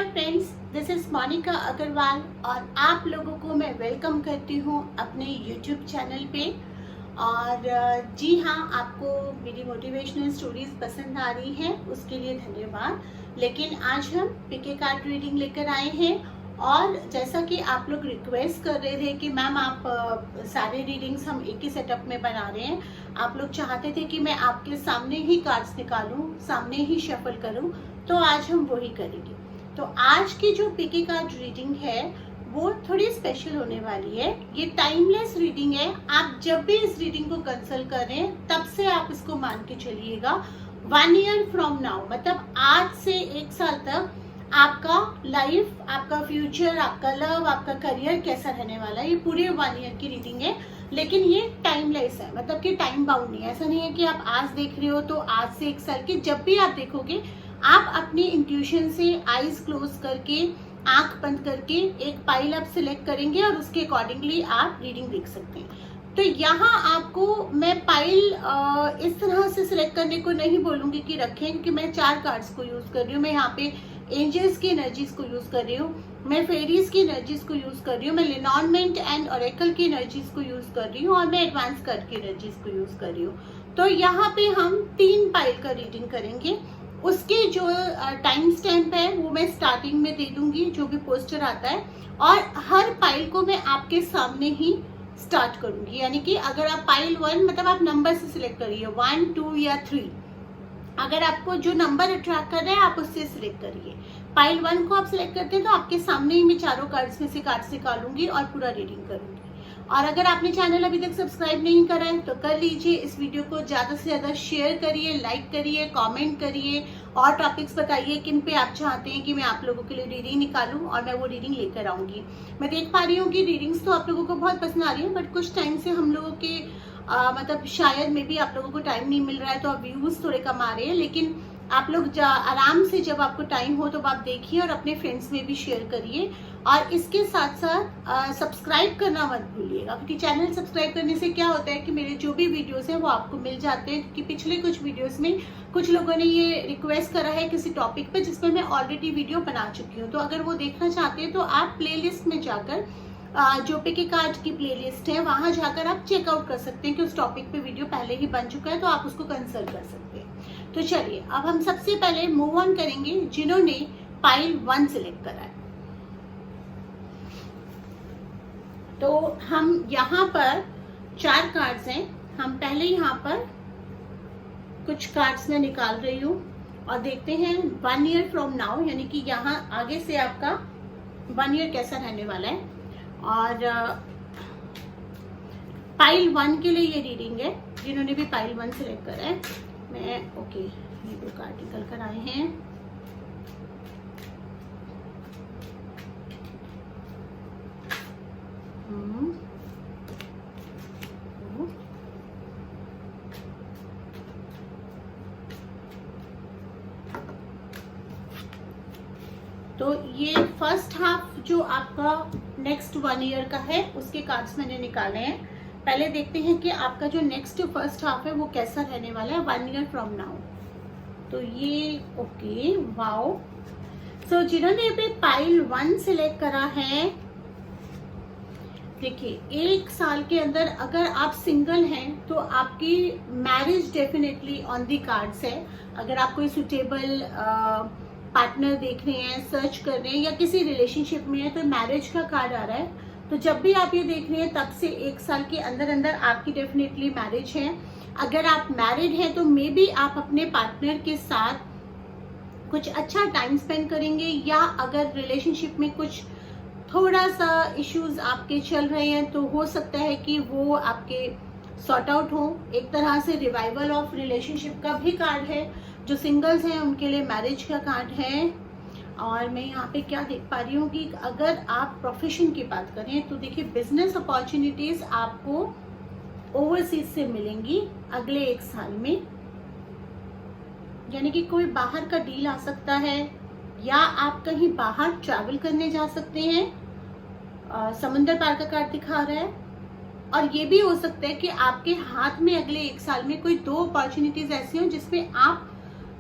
Friends, this is Monika Agarwal और आप लोगों को मैं वेलकम करती हूँ अपने यूट्यूब चैनल पे। और जी हाँ, आपको मेरी मोटिवेशनल स्टोरीज पसंद आ रही हैं, उसके लिए धन्यवाद। लेकिन आज हम पीके कार्ड रीडिंग लेकर आए हैं और जैसा कि आप लोग रिक्वेस्ट कर रहे थे कि मैम आप सारे रीडिंग्स हम एक ही सेटअप में बना रहे हैं, आप लोग चाहते थे कि मैं आपके सामने ही कार्ड्स निकालूं, सामने ही शफल करूं, तो आज हम वही करेंगे। तो आज की जो पीके कार्ड रीडिंग है वो थोड़ी स्पेशल होने वाली है। ये टाइमलेस रीडिंग है। आप जब भी इस रीडिंग को कंसल्ट करें तब से आप इसको मान के चलिएगा 1 ईयर फ्रॉम नाउ, मतलब आज से 1 साल तक आपका लाइफ, आपका फ्यूचर, आपका लव, आपका करियर कैसा रहने वाला है। ये पूरे 1 ईयर की रीडिंग है, लेकिन ये टाइमलेस है, मतलब कि टाइम बाउंड नहीं है। ऐसा नहीं है कि आप आज देख रहे हो तो आज से 1 साल के, जब भी आप देखोगे आप अपनी इंट्यूशन से आईज क्लोज करके, आंख बंद करके एक पाइल आप सिलेक्ट करेंगे और उसके अकॉर्डिंगली आप रीडिंग देख सकते हैं। तो यहाँ आपको मैं पाइल इस तरह से सिलेक्ट करने को नहीं बोलूंगी कि रखें, क्योंकि मैं 4 कार्ड्स को यूज कर रही हूँ। मैं यहाँ पे एंजल्स की एनर्जीज को यूज कर रही हूँ, मैं फेरीज की एनर्जीज को यूज कर रही हूँ, मैं लेनॉर्मेंट एंड ऑरेकल की एनर्जीज को यूज कर रही हूँ और मैं एडवांस कार्ड की एनर्जीज को यूज कर रही हूँ। तो यहाँ पे हम 3 पाइल का रीडिंग करेंगे। उसके जो टाइम स्टैम्प है वो मैं स्टार्टिंग में दे दूंगी, जो भी पोस्टर आता है, और हर पाइल को मैं आपके सामने ही स्टार्ट करूंगी। यानी कि अगर आप पाइल 1, मतलब आप नंबर से सिलेक्ट करिए 1, 2 या 3। अगर आपको जो नंबर अट्रैक्ट कर रहा है आप उससे सिलेक्ट करिए। पाइल 1 को आप सिलेक्ट करते हैं तो आपके सामने ही मैं चारों कार्ड्स में से कार्ड्स निकालूंगी और पूरा रीडिंग करूंगी। और अगर आपने चैनल अभी तक सब्सक्राइब नहीं करा है तो कर लीजिए। इस वीडियो को ज्यादा से ज्यादा शेयर करिए, लाइक करिए, कमेंट करिए और टॉपिक्स बताइए किन पे आप चाहते हैं कि मैं आप लोगों के लिए रीडिंग निकालूं और मैं वो रीडिंग लेकर आऊंगी। मैं देख पा रही हूँ कि रीडिंग्स तो आप लोगों को बहुत पसंद आ रही है, बट कुछ टाइम से हम लोगों के मतलब शायद में भी आप लोगों को टाइम नहीं मिल रहा है, तो आप व्यूज थोड़े कम आ रहे हैं। लेकिन आप लोग आराम से जब आपको टाइम हो तो आप देखिए और अपने फ्रेंड्स में भी शेयर करिए। और इसके साथ साथ सब्सक्राइब करना मत भूलिएगा, क्योंकि चैनल सब्सक्राइब करने से क्या होता है कि मेरे जो भी वीडियोस हैं वो आपको मिल जाते हैं। क्योंकि पिछले कुछ वीडियोस में कुछ लोगों ने ये रिक्वेस्ट करा है किसी टॉपिक पे जिसपे मैं ऑलरेडी वीडियो बना चुकी हूँ। तो अगर वो देखना चाहते हैं तो आप प्लेलिस्ट में जाकर जो पीके कार्ड की प्लेलिस्ट है वहां जाकर आप चेकआउट कर सकते हैं कि उस टॉपिक पे वीडियो पहले ही बन चुका है, तो आप उसको कंसल्ट कर सकते हैं। तो चलिए अब हम सबसे पहले मूव ऑन करेंगे जिन्होंने पाइल 1 सिलेक्ट करा है। तो हम यहाँ पर 4 कार्ड्स हैं। हम पहले यहाँ पर कुछ कार्ड्स में निकाल रही हूँ और देखते हैं 1 ईयर फ्रॉम नाउ, यानी कि यहाँ आगे से आपका 1 ईयर कैसा रहने वाला है। और पाइल 1 के लिए ये रीडिंग है, जिन्होंने भी पाइल 1 सिलेक्ट करा है। मैं ओके, ये 2 कार्ड निकल कर आए हैं। तो ये फर्स्ट हाफ जो आपका नेक्स्ट 1 ईयर का है उसके कार्ड्स मैंने निकाले हैं। पहले देखते हैं कि आपका जो नेक्स्ट फर्स्ट हाफ है वो कैसा रहने वाला है 1 ईयर फ्रॉम नाउ। तो ये ओके, वाओ। सो जिन्होंने भी पाइल 1 सिलेक्ट करा है, देखिए 1 साल के अंदर अगर आप सिंगल हैं तो आपकी marriage definitely on the cards है। अगर आप कोई सुटेबल पार्टनर देख रहे हैं, सर्च कर रहे हैं या किसी रिलेशनशिप में है तो मैरिज का कार्ड आ रहा है। तो जब भी आप ये देख रहे हैं तब से 1 साल के अंदर अंदर आपकी डेफिनेटली मैरिज है। अगर आप मैरिड हैं तो मे बी आप अपने पार्टनर के साथ कुछ अच्छा टाइम स्पेंड करेंगे, या अगर रिलेशनशिप में कुछ थोड़ा सा इश्यूज आपके चल रहे हैं तो हो सकता है कि वो आपके सॉर्ट आउट हो। एक तरह से रिवाइवल ऑफ रिलेशनशिप का भी कार्ड है। जो सिंगल्स हैं उनके लिए मैरिज का कार्ड है। और मैं यहाँ पे क्या देख पा रही हूँ कि अगर आप प्रोफेशन की बात करें तो देखिए बिजनेस अपॉर्चुनिटीज आपको ओवरसीज से मिलेंगी अगले 1 साल में। यानी कि कोई बाहर का डील आ सकता है, या आप कहीं बाहर ट्रैवल करने जा सकते हैं। समंदर पार का कार्ड दिखा रहा है। और ये भी हो सकता है कि आपके हाथ में अगले 1 साल में कोई 2 अपॉर्चुनिटीज ऐसी हो जिसमें आप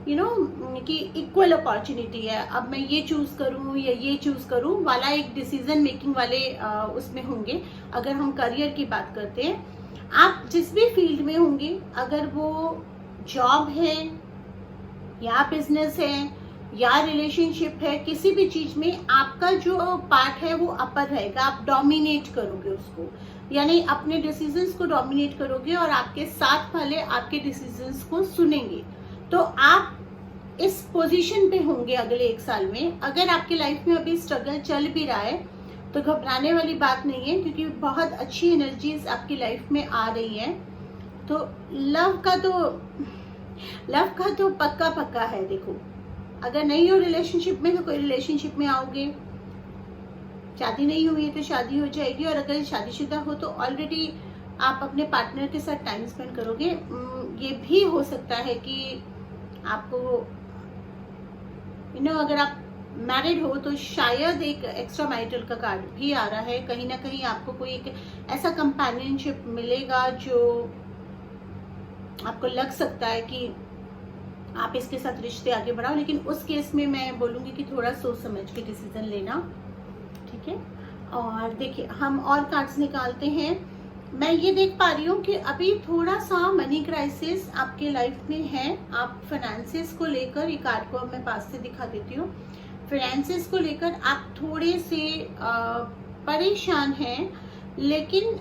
कि इक्वल अपॉर्चुनिटी है, अब मैं ये चूज करूं या ये चूज करूं वाला एक डिसीजन मेकिंग वाले उसमें होंगे। अगर हम करियर की बात करते हैं, आप जिस भी फील्ड में होंगे, अगर वो जॉब है या बिजनेस है या रिलेशनशिप है, किसी भी चीज में आपका जो पार्ट है वो अपर रहेगा। आप डोमिनेट करोगे उसको, यानी अपने डिसीजंस को डोमिनेट करोगे और आपके साथ वाले आपके डिसीजंस को सुनेंगे। तो आप इस पोजीशन पे होंगे अगले 1 साल में। अगर आपकी लाइफ में अभी स्ट्रगल चल भी रहा है तो घबराने वाली बात नहीं है, क्योंकि बहुत अच्छी एनर्जीज आपकी लाइफ में आ रही हैं। तो लव का तो पक्का पक्का है। देखो, अगर नहीं हो रिलेशनशिप में तो कोई रिलेशनशिप में आओगे, शादी नहीं हुई है तो शादी हो जाएगी, और अगर शादीशुदा हो तो ऑलरेडी आप अपने पार्टनर के साथ टाइम स्पेंड करोगे। ये भी हो सकता है कि आपको अगर आप मैरिड हो तो शायद एक एक्स्ट्रा मैरिटल का कार्ड भी आ रहा है। कहीं ना कहीं आपको कोई एक ऐसा कंपेनियनशिप मिलेगा जो आपको लग सकता है कि आप इसके साथ रिश्ते आगे बढ़ाओ, लेकिन उस केस में मैं बोलूंगी कि थोड़ा सोच समझ के डिसीजन लेना, ठीक है। और देखिए, हम और कार्ड्स निकालते हैं। मैं ये देख पा रही हूँ कि अभी थोड़ा सा मनी क्राइसिस आपके लाइफ में है। आप फाइनेंसेस को लेकर, ये कार्ड को मैं पास से दिखा देती हूँ, फाइनेंसेस को लेकर आप थोड़े से परेशान हैं, लेकिन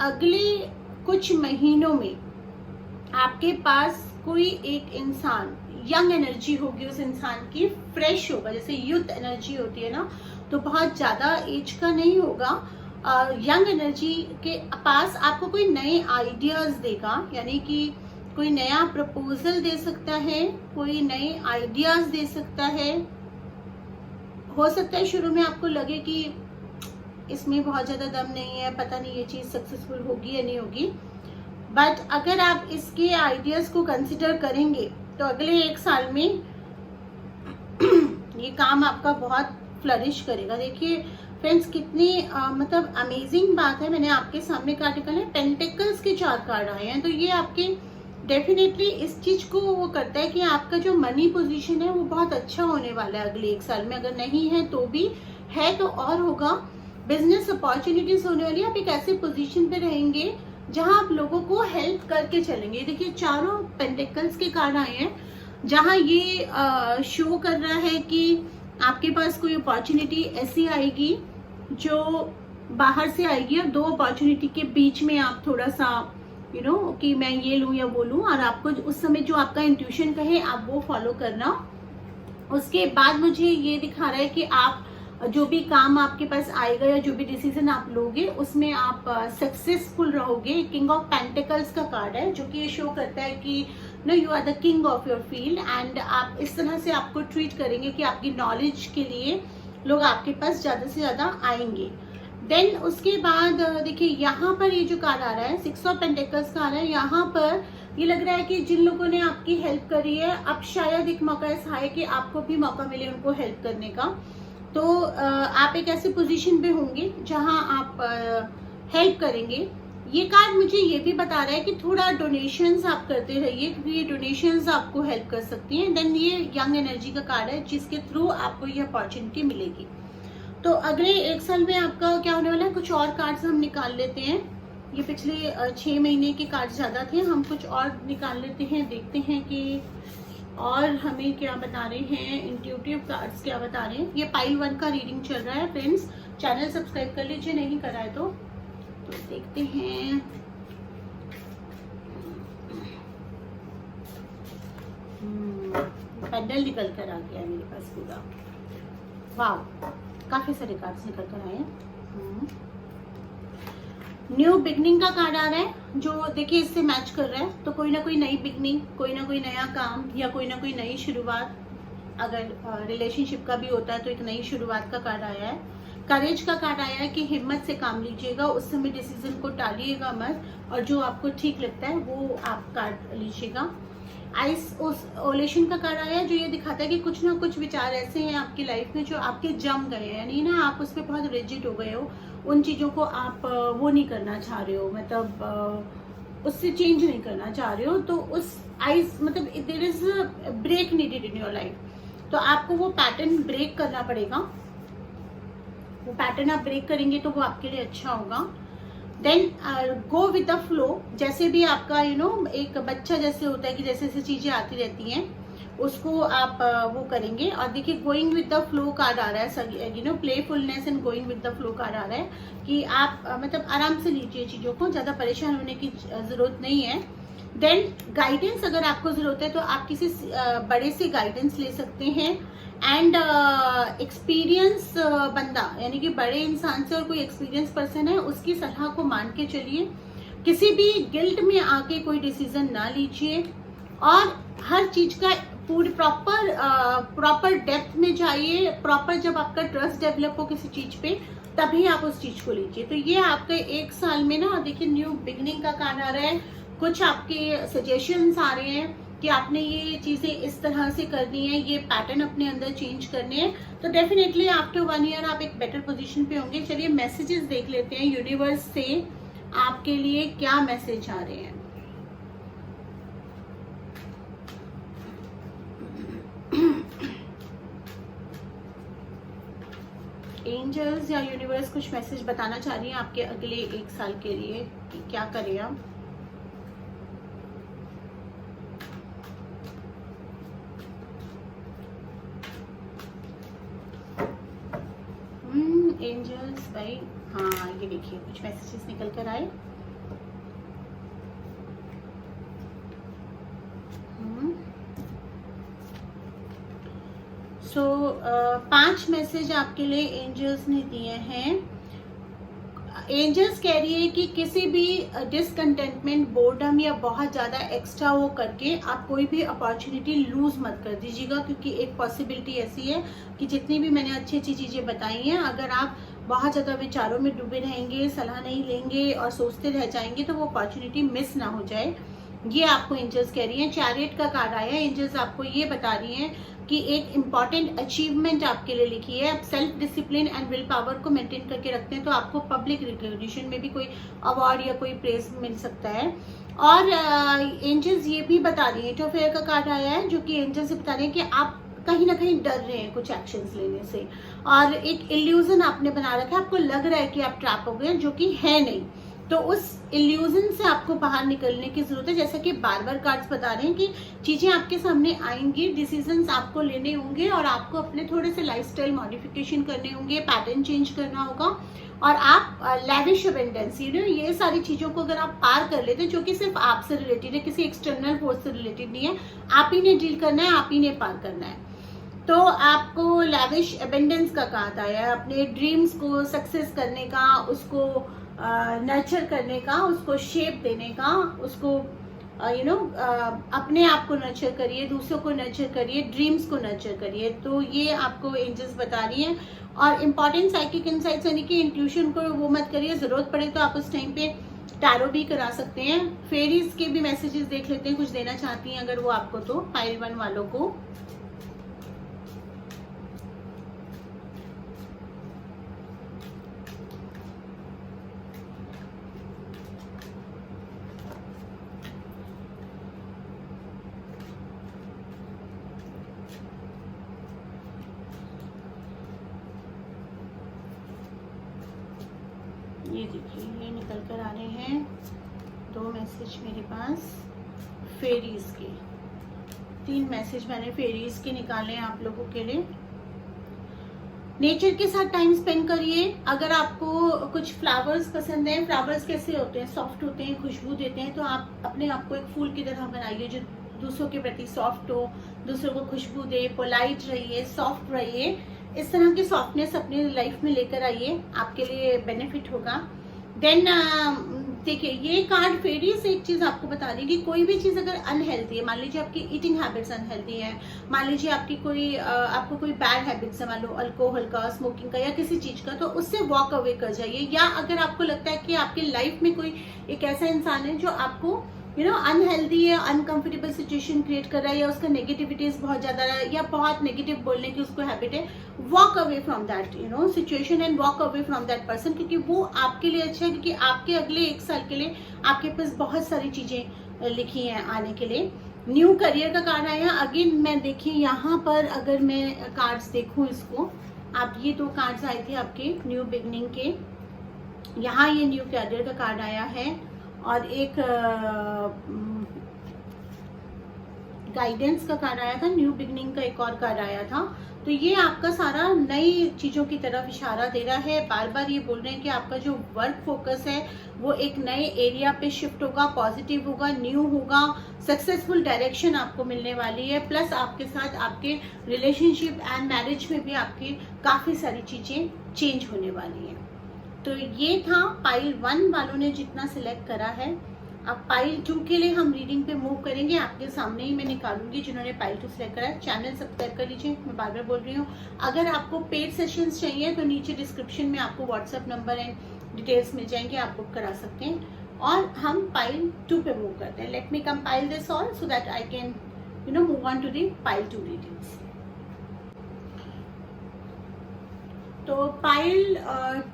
अगले कुछ महीनों में आपके पास कोई एक इंसान, यंग एनर्जी होगी उस इंसान की, फ्रेश होगा, जैसे यूथ एनर्जी होती है ना, तो बहुत ज्यादा एज का नहीं होगा। यंग एनर्जी के पास आपको कोई नए आइडियाज देगा, यानी कि कोई नया प्रपोजल दे सकता है, कोई नए आइडियाज दे सकता है। हो सकता है शुरू में आपको लगे कि इसमें बहुत ज्यादा दम नहीं है, पता नहीं ये चीज सक्सेसफुल होगी या नहीं होगी, बट अगर आप इसके आइडियाज को कंसिडर करेंगे तो अगले 1 साल में ये काम आपका बहुत फ्लरिश करेगा। देखिए फ्रेंड्स, कितनी मतलब अमेजिंग बात है। मैंने आपके सामने कार्ड निकाले, पेंटिकल्स के 4 कार्ड आए हैं, तो ये आपके डेफिनेटली इस चीज को वो करता है कि आपका जो मनी पोजीशन है वो बहुत अच्छा होने वाला है अगले 1 साल में। अगर नहीं है तो भी है तो और होगा। बिजनेस अपॉर्चुनिटीज होने वाली है। आप एक ऐसे पोजीशन पे रहेंगे जहां आप लोगों को हेल्प करके चलेंगे। देखिए, चारों पेंटिकल्स के कार्ड आए हैं, जहां ये शो कर रहा है कि आपके पास कोई अपॉर्चुनिटी ऐसी आएगी जो बाहर से आएगी, और 2 अपॉर्चुनिटी के बीच में आप थोड़ा सा कि मैं ये लूं या वो लूं, और आपको उस समय जो आपका इंट्यूशन कहे आप वो फॉलो करना। उसके बाद मुझे ये दिखा रहा है कि आप जो भी काम आपके पास आएगा या जो भी डिसीजन आप लोगे उसमें आप सक्सेसफुल रहोगे। किंग ऑफ पेंटिकल्स का कार्ड है, जो कि ये शो करता है कि you are the king of your field, and आप इस तरह से आपको ट्रीट करेंगे कि आपकी नॉलेज के लिए लोग आपके पास ज्यादा से ज्यादा आएंगे। देन उसके बाद देखिए, यहाँ पर ये जो कार्ड आ रहा है 6 ऑफ पेंटिकल्स का आ रहा है। यहाँ पर ये लग रहा है कि जिन लोगों ने आपकी हेल्प करी है, अब शायद एक मौका ऐसा है कि आपको भी मौका मिले उनको हेल्प करने का। तो आप एक ऐसे पोजीशन पे होंगे जहां आप हेल्प करेंगे। ये कार्ड मुझे ये भी बता रहा है कि थोड़ा डोनेशंस आप करते रहिए, क्योंकि ये डोनेशंस आपको हेल्प कर सकती हैं। देन ये यंग एनर्जी का कार्ड है, जिसके थ्रू आपको ये अपॉर्चुनिटी मिलेगी। तो अगले 1 साल में आपका क्या होने वाला है, कुछ और कार्ड्स हम निकाल लेते हैं। ये पिछले 6 महीने के कार्ड ज्यादा थे, हम कुछ और निकाल लेते हैं, देखते हैं कि और हमें क्या बता रहे हैं, इंट्यूटिव कार्ड्स क्या बता रहे हैं। ये पाइल 1 का रीडिंग चल रहा है फ्रेंड्स। चैनल सब्सक्राइब कर लीजिए, नहीं करा है तो देखते हैं। पेंडल निकल कर आ गया मेरे पास पूरा। वाह, काफी सारे कार्ड्स निकल कर आए हैं। न्यू बिगनिंग का कार्ड आ रहा है, जो देखिए इससे मैच कर रहा है। तो कोई ना कोई नई बिगनिंग, कोई ना कोई नया काम या कोई ना कोई नई शुरुआत। अगर रिलेशनशिप का भी होता है तो एक नई शुरुआत का कार्ड आया है। करेज का कार्ड आया है कि हिम्मत से काम लीजिएगा, उस समय डिसीजन को टालिएगा मत, और जो आपको ठीक लगता है वो आप कार्ड लीजिएगा। आइसोलेशन का कार्ड आया है, जो ये दिखाता है कि कुछ ना कुछ विचार ऐसे हैं आपकी लाइफ में जो आपके जम गए हैं, यानी ना आप उस पर बहुत रिजिड हो गए हो, उन चीज़ों को आप वो नहीं करना चाह रहे हो, मतलब उससे चेंज नहीं करना चाह रहे हो, तो उस आइज मतलब there is break needed in your life, तो आपको वो पैटर्न ब्रेक करना पड़ेगा। वो पैटर्न आप ब्रेक करेंगे तो वो आपके लिए अच्छा होगा। Then go with the flow, जैसे भी आपका एक बच्चा जैसे होता है कि जैसे जैसे चीजें आती रहती हैं उसको आप वो करेंगे। और देखिए going with the flow card आ रहा है, playfulness and going with the flow card आ रहा है कि आप मतलब आराम से लीजिए चीजों को, ज्यादा परेशान होने की जरूरत नहीं है। देन गाइडेंस अगर आपको जरूरत है तो आप किसी बड़े से गाइडेंस ले सकते हैं। एंड एक्सपीरियंस बंदा यानी कि बड़े इंसान से और कोई एक्सपीरियंस पर्सन है उसकी सलाह को मान के चलिए। किसी भी गिल्ट में आके कोई डिसीजन ना लीजिए, और हर चीज का पूरी प्रॉपर डेप्थ में जाइए। प्रॉपर जब आपका ट्रस्ट डेवलप हो किसी चीज पे तभी आप उस चीज को लीजिए। तो ये आपके एक साल में ना देखिए न्यू बिगनिंग का कार्ड आ रहा है। कुछ आपके सजेशंस आ रहे हैं कि आपने ये चीजें इस तरह से करनी है, ये पैटर्न अपने अंदर चेंज करने हैं। तो डेफिनेटली आफ्टर 1 ईयर आप एक बेटर पोजीशन पे होंगे। चलिए मैसेजेस देख लेते हैं यूनिवर्स से आपके लिए क्या मैसेज आ रहे हैं। एंजल्स या यूनिवर्स कुछ मैसेज बताना चाह रही हैं आपके अगले एक साल के लिए कि क्या करें आप। एंजल्स भाई, हाँ ये देखिए कुछ मैसेजेस निकल कर आए। सो 5 मैसेज आपके लिए एंजल्स ने दिए हैं। एंजल्स कह रही है कि किसी भी डिसकंटेंटमेंट, बोर्डम या बहुत ज्यादा एक्स्ट्रा वो करके आप कोई भी अपॉर्चुनिटी लूज मत कर दीजिएगा, क्योंकि एक पॉसिबिलिटी ऐसी है कि जितनी भी मैंने अच्छी अच्छी चीजें बताई हैं, अगर आप बहुत ज्यादा विचारों में डूबे रहेंगे, सलाह नहीं लेंगे और सोचते रह जाएंगे तो वो अपॉर्चुनिटी मिस ना हो जाए। ये आपको एंजल्स कह रही हैं। चैरियट का कार्ड आया है। एंजल्स आपको ये बता रही हैं कि एक इम्पॉर्टेंट अचीवमेंट आपके लिए लिखी है। आप self discipline and will power को मेंटेन करके रखते हैं तो आपको पब्लिक रिकॉग्निशन में भी कोई अवार्ड या कोई प्रेज मिल सकता है। और एंजल्स ये भी बता रही है, टू फेयर का कार्ड आया है जो कि एंजल्स बता रहे हैं कि आप कहीं ना कहीं डर रहे हैं कुछ एक्शंस लेने से, और एक इल्यूजन आपने बना रखा है, आपको लग रहा है कि आप ट्रैप हो गए, जो कि है नहीं। तो उस इल्यूजन से आपको बाहर निकलने की जरूरत है। जैसा कि बार बार कार्ड्स बता रहे हैं कि चीजें आपके सामने आएंगी, डिसीजंस आपको लेने होंगे और आपको अपने थोड़े से लाइफस्टाइल मॉडिफिकेशन करने होंगे, पैटर्न चेंज करना होगा। और आप लैविश अबेंडेंस, ये सारी चीजों को अगर आप पार कर लेते हैं, जो कि सिर्फ आपसे रिलेटेड है, किसी एक्सटर्नल फोर्स से रिलेटेड नहीं है, आप ही ने डील करना है, आप ही ने पार करना है। तो आपको लैविश अबेंडेंस का कहा है, अपने ड्रीम्स को सक्सेस करने का, उसको नर्चर करने का, उसको शेप देने का, उसको अपने आप को नर्चर करिए, दूसरों को नर्चर करिए, ड्रीम्स को नर्चर करिए। तो ये आपको एंजल्स बता रही हैं। और इम्पॉर्टेंट साइकिक इनसाइट्स यानी कि इंट्यूशन को वो मत करिए, जरूरत पड़े तो आप उस टाइम पे टैरो भी करा सकते हैं। फेरीज के भी मैसेजेस देख लेते हैं, कुछ देना चाहती हैं अगर वो आपको, तो पाइल 1 वालों को। ये देखिए ये निकल कर आ रहे हैं 2 मैसेज मेरे पास फेरीज के। 3 मैसेज मैंने फेरीज के निकाले हैं आप लोगों के लिए। नेचर के साथ टाइम स्पेंड करिए। अगर आपको कुछ फ्लावर्स पसंद है, फ्लावर्स कैसे होते हैं, सॉफ्ट होते हैं, खुशबू देते हैं, तो आप अपने आप को एक फूल की तरह बनाइए जो दूसरों के प्रति सॉफ्ट हो, दूसरों को खुशबू दे, पोलाइट रहिए, सॉफ्ट रहिए। इस तरह की सॉफ्टनेस अपनी लाइफ में लेकर आइए, आपके लिए बेनिफिट होगा। देन देखिए ये कार्ड फेरी से एक चीज आपको बता रही है कि कोई भी चीज अगर अनहेल्दी है, मान लीजिए आपकी ईटिंग हैबिट्स अनहेल्दी है, मान लीजिए आपकी आपको कोई बैड हैबिट्स है, मान लो अल्कोहल का, स्मोकिंग का या किसी चीज का, तो उससे वॉक अवे कर जाइए। या अगर आपको लगता है कि आपकी लाइफ में कोई एक ऐसा इंसान है जो आपको अनहेल्दी या अनकंफर्टेबल सिचुएशन क्रिएट कर रहा है, या उसका नेगेटिविटीज बहुत ज्यादा रहा है, या बहुत नेगेटिव बोलने की उसको हैबिट है, walk away from that situation and walk away from that person, क्योंकि वो आपके लिए अच्छा है, क्योंकि आपके अगले 1 साल के लिए आपके पास बहुत सारी चीजें लिखी हैं आने के लिए। न्यू करियर का कार्ड आया अगेन। मैं देखिए यहाँ पर अगर मैं कार्ड्स देखूं इसको, आप ये 2 कार्ड्स आए थे आपके न्यू बिगनिंग के, यहाँ ये न्यू करियर का कार्ड आया है, और एक गाइडेंस का कार्ड आया था, न्यू बिगनिंग का एक और कार्ड आया था। तो ये आपका सारा नई चीजों की तरफ इशारा दे रहा है। बार बार ये बोल रहे हैं कि आपका जो वर्क फोकस है वो एक नए एरिया पे शिफ्ट होगा, पॉजिटिव होगा, न्यू होगा, सक्सेसफुल डायरेक्शन आपको मिलने वाली है। प्लस आपके साथ आपके रिलेशनशिप एंड मैरिज में भी आपकी काफी सारी चीजें चेंज होने वाली है। तो ये था पाइल 1 वालों ने जितना सिलेक्ट करा है। अब पाइल 2 के लिए हम रीडिंग पे मूव करेंगे। आपके सामने ही मैं निकालूंगी जिन्होंने पाइल 2 सिलेक्ट करा है। चैनल सब्सक्राइब कर लीजिए, मैं बार बार बोल रही हूँ। अगर आपको पेड सेशंस चाहिए तो नीचे डिस्क्रिप्शन में आपको व्हाट्सएप नंबर एंड डिटेल्स मिल जाएंगे, आप बुक करा सकते हैं। और हम पाइल 2 पे मूव करते हैं। Let me compile this all so that I can move on to the pile 2 readings. तो पाइल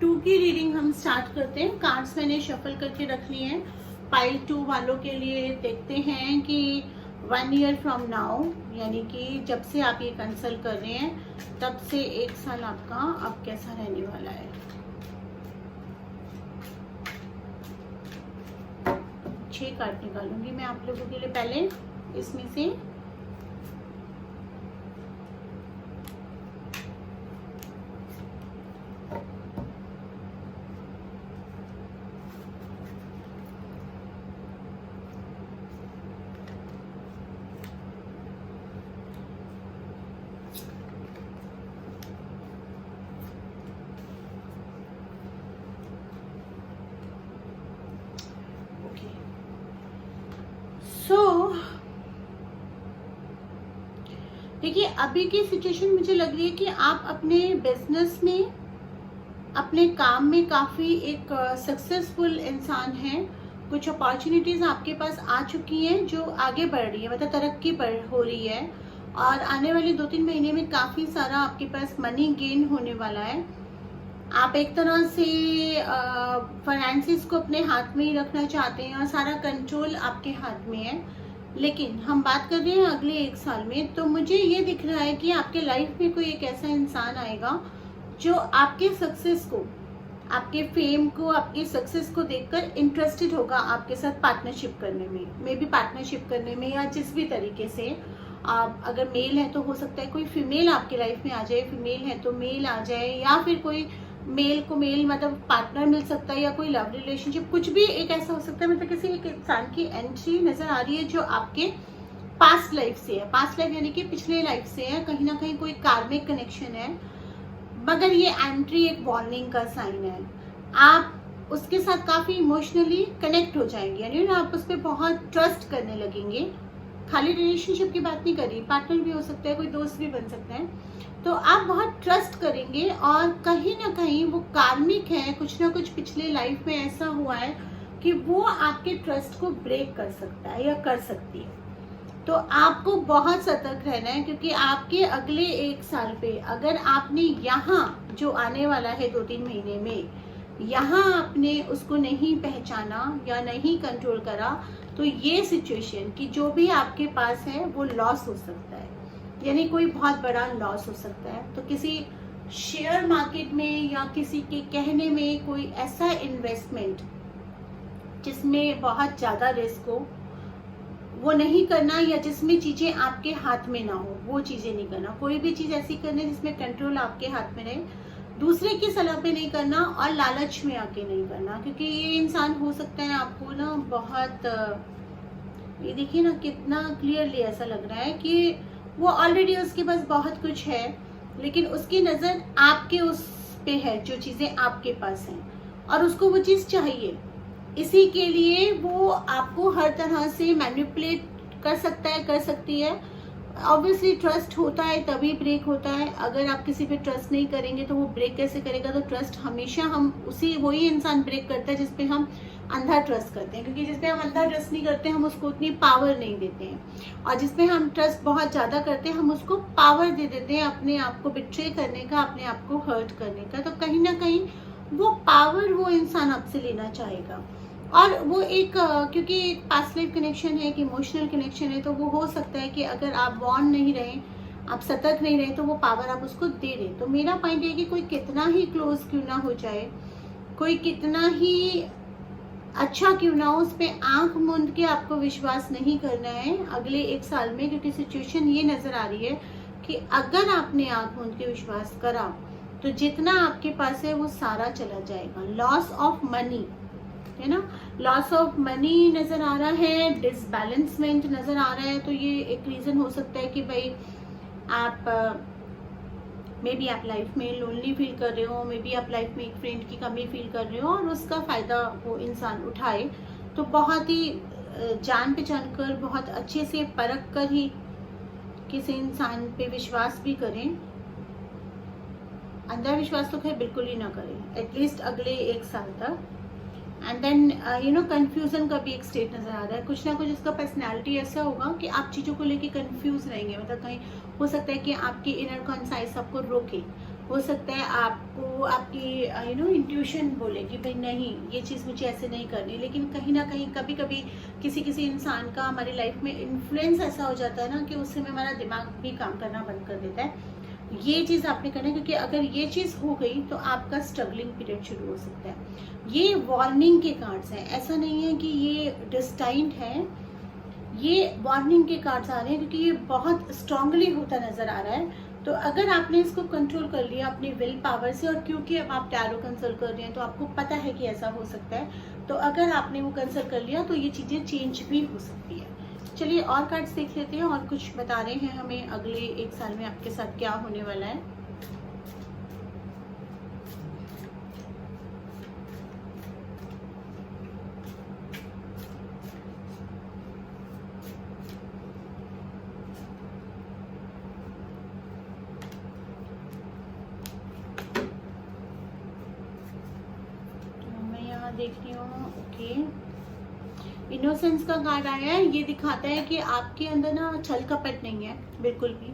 2 की रीडिंग हम स्टार्ट करते हैं। कार्ड्स मैंने शफल करके रख लिए हैं। पाइल 2 वालों के लिए देखते हैं कि 1 ईयर फ्रॉम नाउ, यानी कि जब से आप ये कंसल्ट कर रहे हैं तब से 1 साल आपका अब कैसा रहने वाला है। 6 कार्ड निकालूंगी मैं आप लोगों के लिए। पहले इसमें से देखिए अभी की सिचुएशन मुझे लग रही है कि आप अपने बिजनेस में, अपने काम में काफी एक सक्सेसफुल इंसान हैं। कुछ अपॉर्चुनिटीज आपके पास आ चुकी हैं जो आगे बढ़ रही है, मतलब तरक्की हो रही है। और आने वाले 2-3 महीने में काफी सारा आपके पास मनी गेन होने वाला है। आप एक तरह से फाइनेंसिस को अपने हाथ में ही रखना चाहते हैं और सारा कंट्रोल आपके हाथ में है। लेकिन हम बात कर रहे हैं अगले 1 साल में, तो मुझे ये दिख रहा है कि आपके लाइफ में कोई एक ऐसा इंसान आएगा जो आपके सक्सेस को, आपके फेम को, आपकी सक्सेस को देखकर इंटरेस्टेड होगा आपके साथ पार्टनरशिप करने में, मे बी पार्टनरशिप करने में, या जिस भी तरीके से। आप अगर मेल है तो हो सकता है कोई फीमेल आपकी लाइफ में आ जाए, फीमेल है तो मेल आ जाए, या फिर कोई मेल को मेल मतलब पार्टनर मिल सकता है, या कोई लव रिलेशनशिप, कुछ भी एक ऐसा हो सकता है। मतलब किसी एक इंसान की एंट्री नजर आ रही है जो आपके पास्ट लाइफ से है। पास्ट लाइफ यानी कि पिछले लाइफ से है, कहीं ना कहीं कोई कार्मिक कनेक्शन है। मगर ये एंट्री एक वार्निंग का साइन है। आप उसके साथ काफी इमोशनली कनेक्ट हो जाएंगे, यानी आप उस पर बहुत ट्रस्ट करने लगेंगे। खाली रिलेशनशिप की बात नहीं कर रही, पार्टनर भी हो सकता है, कोई दोस्त भी बन सकता है। तो आप बहुत ट्रस्ट करेंगे और कहीं ना कहीं वो कार्मिक है, कुछ ना कुछ पिछले लाइफ में ऐसा हुआ है कि वो आपके ट्रस्ट को ब्रेक कर सकता है या कर सकती है। तो आपको बहुत सतर्क रहना है, क्योंकि आपके अगले 1 साल पे अगर आपने यहाँ जो आने वाला है 2-3 महीने में, यहाँ आपने उसको नहीं पहचाना या नहीं कंट्रोल करा, तो ये सिचुएशन कि जो भी आपके पास है वो लॉस हो सकता है, यानी कोई बहुत बड़ा लॉस हो सकता है। तो किसी शेयर मार्केट में या किसी के कहने में कोई ऐसा इन्वेस्टमेंट जिसमें बहुत ज़्यादा रिस्क हो, वो नहीं करना, या जिसमें चीज़ें आपके हाथ में ना हो, वो चीज़ें नहीं करना। कोई भी चीज़ ऐसी करनी जिसमें कंट्रोल आपके हाथ में रहे, दूसरे की सलाह पे नहीं करना और लालच में आके नहीं करना। क्योंकि ये इंसान हो सकता है आपको ना बहुत, ये देखिए ना कितना क्लियरली ऐसा लग रहा है कि वो ऑलरेडी उसके पास बहुत कुछ है, लेकिन उसकी नज़र आपके उस पे है, जो चीज़ें आपके पास हैं, और उसको वो चीज़ चाहिए। इसी के लिए वो आपको हर तरह से मैनिपुलेट कर सकता है, कर सकती है। ऑब्वियसली ट्रस्ट होता है तभी ब्रेक होता है। अगर आप किसी पे ट्रस्ट नहीं करेंगे तो वो ब्रेक कैसे करेगा। तो ट्रस्ट हमेशा हम वही इंसान ब्रेक करता है जिस पे हम अंधा ट्रस्ट करते हैं, क्योंकि जिसपे हम अंधा ट्रस्ट नहीं करते हम उसको उतनी पावर नहीं देते हैं, और जिसपे हम ट्रस्ट बहुत ज़्यादा करते हैं हम उसको पावर दे देते हैं अपने आप को बिट्रे करने का, अपने आप को हर्ट करने का। तो कहीं ना कहीं वो पावर वो इंसान आपसे लेना चाहेगा, और वो एक क्योंकि एक पास्ट लाइफ कनेक्शन है, एक इमोशनल कनेक्शन है, तो वो हो सकता है कि अगर आप वार्न नहीं रहे, आप सतर्क नहीं रहे, तो वो पावर आप उसको दे दें। तो मेरा पॉइंट है कि कोई कितना ही क्लोज क्यों ना हो जाए, कोई कितना ही अच्छा क्यों ना हो, उस पर आंख मूंद के आपको विश्वास नहीं करना है अगले 1 साल में, क्योंकि सिचुएशन ये नज़र आ रही है कि अगर आपने आंख मूंद के विश्वास करा तो जितना आपके पास है वो सारा चला जाएगा। लॉस ऑफ मनी है ना, लॉस ऑफ मनी नज़र आ रहा है, डिसबैलेंसमेंट नज़र आ रहा है। तो ये एक रीज़न हो सकता है कि भाई आप मे बी आप लाइफ में लोनली फील कर रहे हो, मे बी आप लाइफ में एक फ्रेंड की कमी फील कर रहे हो और उसका फ़ायदा वो इंसान उठाए। तो बहुत ही जान पहचान कर, बहुत अच्छे से परख कर ही किसी इंसान पे विश्वास भी करें। अंधा विश्वास तो खैर बिल्कुल ही ना करें, एटलीस्ट अगले 1 साल तक। एंड देन कंफ्यूजन का भी एक स्टेट नज़र आ रहा है, कुछ ना कुछ इसका पर्सनैलिटी ऐसा होगा कि आप चीज़ों को लेके कंफ्यूज रहेंगे। मतलब कहीं हो सकता है कि आपकी इनर कॉन्साइस आपको रोके, हो सकता है आपको आपकी इंट्यूशन बोले कि भाई नहीं ये चीज़ मुझे ऐसे नहीं करनी, लेकिन कहीं ना कहीं कभी कभी किसी इंसान का हमारी लाइफ में इन्फ्लुएंस ऐसा हो जाता है ना कि उस समय हमारा दिमाग भी काम करना बंद कर देता है। ये चीज़ आपने करना है, क्योंकि अगर ये चीज़ हो गई तो आपका स्ट्रगलिंग पीरियड शुरू हो सकता है। ये वार्निंग के कार्ड्स हैं, ऐसा नहीं है कि ये डिस्टाइंड है, ये वार्निंग के कार्ड्स आ रहे हैं, क्योंकि ये बहुत स्ट्रांगली होता नज़र आ रहा है। तो अगर आपने इसको कंट्रोल कर लिया अपनी विल पावर से, और क्योंकि अब आप टैरो कंसल्ट कर रहे हैं तो आपको पता है कि ऐसा हो सकता है, तो अगर आपने वो कंसल्ट कर लिया तो ये चीज़ें चेंज भी हो सकती है। चलिए और कार्ड्स देख लेते हैं और कुछ बता रहे हैं हमें अगले 1 साल में आपके साथ क्या होने वाला है। देख रही हूँ, ओके, इनोसेंस का कार्ड आया है। ये दिखाता है कि आपके अंदर ना छल कपट नहीं है बिल्कुल भी,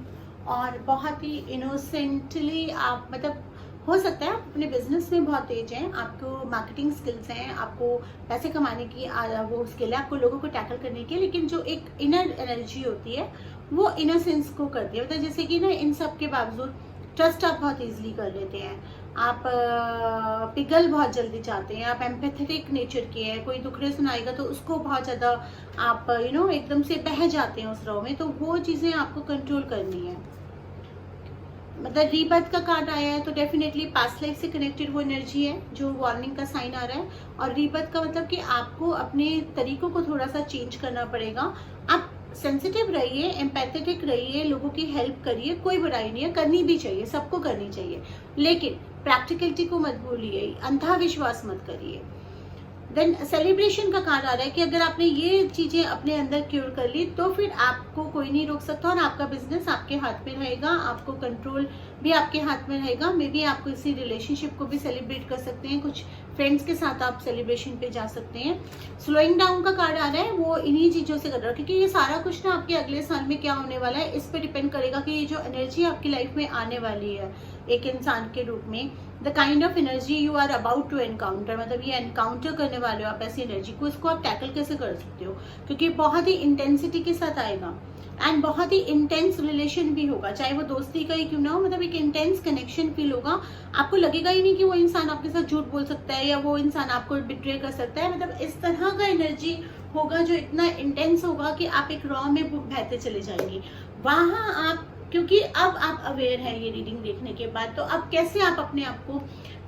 और बहुत ही इनोसेंटली आप, मतलब हो सकता है आप अपने बिजनेस में बहुत तेज हैं, आपको मार्केटिंग स्किल्स हैं, आपको पैसे कमाने की वो स्किल है, आपको लोगों को टैकल करने की, लेकिन जो एक इनर एनर्जी होती है वो इनोसेंस को करती है। मतलब जैसे कि ना इन सब के बावजूद ट्रस्ट आप बहुत ईजिली कर लेते हैं, आप पिघल बहुत जल्दी जाते हैं, आप एम्पैथेटिक नेचर के हैं, कोई दुखड़े सुनाएगा तो उसको बहुत ज़्यादा आप एकदम से बह जाते हैं उस रो में। तो वो चीज़ें आपको कंट्रोल करनी है। मतलब रीबर्थ का कार्ड आया है तो डेफिनेटली पास्ट लाइफ से कनेक्टेड वो एनर्जी है जो वार्निंग का साइन आ रहा है। और रीबर्थ का मतलब कि आपको अपने तरीकों को थोड़ा सा चेंज करना पड़ेगा। आप सेंसिटिव रहिए, एम्पैथेटिक रहिए, लोगों की हेल्प करिए, कोई बुराई नहीं है, करनी भी चाहिए, सबको करनी चाहिए, लेकिन प्रैक्टिकलिटी को मत भूलिए, अंधा विश्वास मत करिए। देन सेलिब्रेशन का कार्ड आ रहा है कि अगर आपने ये चीजें अपने अंदर क्योर कर ली तो फिर आपको कोई नहीं रोक सकता, और आपका बिजनेस आपके हाथ में रहेगा, आपको कंट्रोल भी आपके हाथ में रहेगा। मे बी आप किसी रिलेशनशिप को भी सेलिब्रेट कर सकते हैं, कुछ फ्रेंड्स के साथ आप सेलिब्रेशन पे जा सकते हैं। स्लोइंग डाउन का कार्ड आ रहा है, वो इन्हीं चीज़ों से कर रहा है, क्योंकि ये सारा कुछ ना आपके अगले साल में क्या होने वाला है इस पर डिपेंड करेगा कि ये जो एनर्जी आपकी लाइफ में आने वाली है एक इंसान के रूप में, the kind of energy you are about to encounter, मतलब ये एनकाउंटर करने वाले हो आप ऐसी एनर्जी को, इसको आप टैकल कैसे कर सकते हो, क्योंकि बहुत ही इंटेंसिटी के साथ आएगा एंड बहुत ही इंटेंस रिलेशन भी होगा, चाहे वो दोस्ती का ही क्यों ना हो, मतलब एक इंटेंस कनेक्शन फील होगा। आपको लगेगा ही नहीं कि वो इंसान आपके साथ झूठ बोल सकता है या वो इंसान आपको बिट्रे कर सकता है। मतलब इस तरह का एनर्जी होगा जो इतना इंटेंस होगा कि आप एक रॉ में बहते चले जाएंगे। वहाँ आप, क्योंकि अब आप अवेयर हैं ये रीडिंग देखने के बाद, तो अब कैसे आप अपने आप को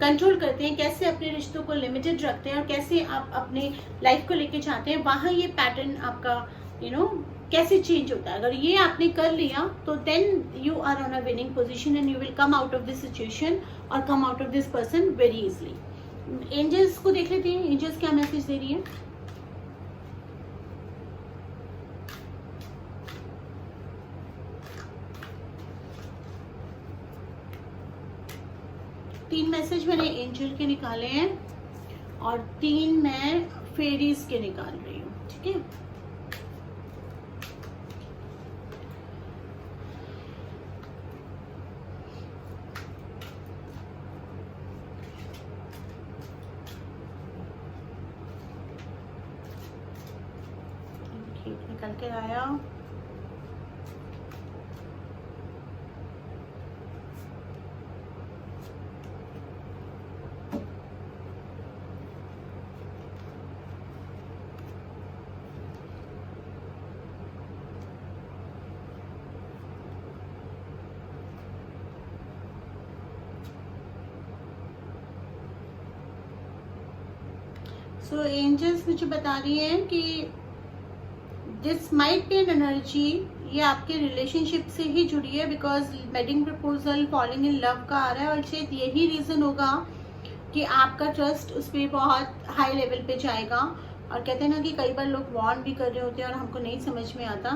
कंट्रोल करते हैं, कैसे अपने रिश्तों को लिमिटेड रखते हैं और कैसे आप अपने लाइफ को लेके चाहते हैं, वहाँ ये पैटर्न आपका कैसे चेंज होता है। अगर ये आपने कर लिया तो then you are on a winning position and you will come out of this situation और come out of this person very easily. एंजल्स को देख लेते हैं, एंजल्स क्या मैसेज दे रही है। तीन मैसेज मैंने एंजल के निकाले हैं और 3 मैं फेरीज के निकाल रही हूँ, ठीक है। निकल के आया। सो एंजल्स मुझे बता रही हैं कि this might be an energy, ये आपके रिलेशनशिप से ही जुड़ी है, because wedding proposal, falling in love का आ रहा है, और शायद यही रीज़न होगा कि आपका ट्रस्ट उस पर बहुत हाई लेवल पे जाएगा। और कहते हैं ना कि कई बार लोग वार्न भी कर रहे होते हैं और हमको नहीं समझ में आता,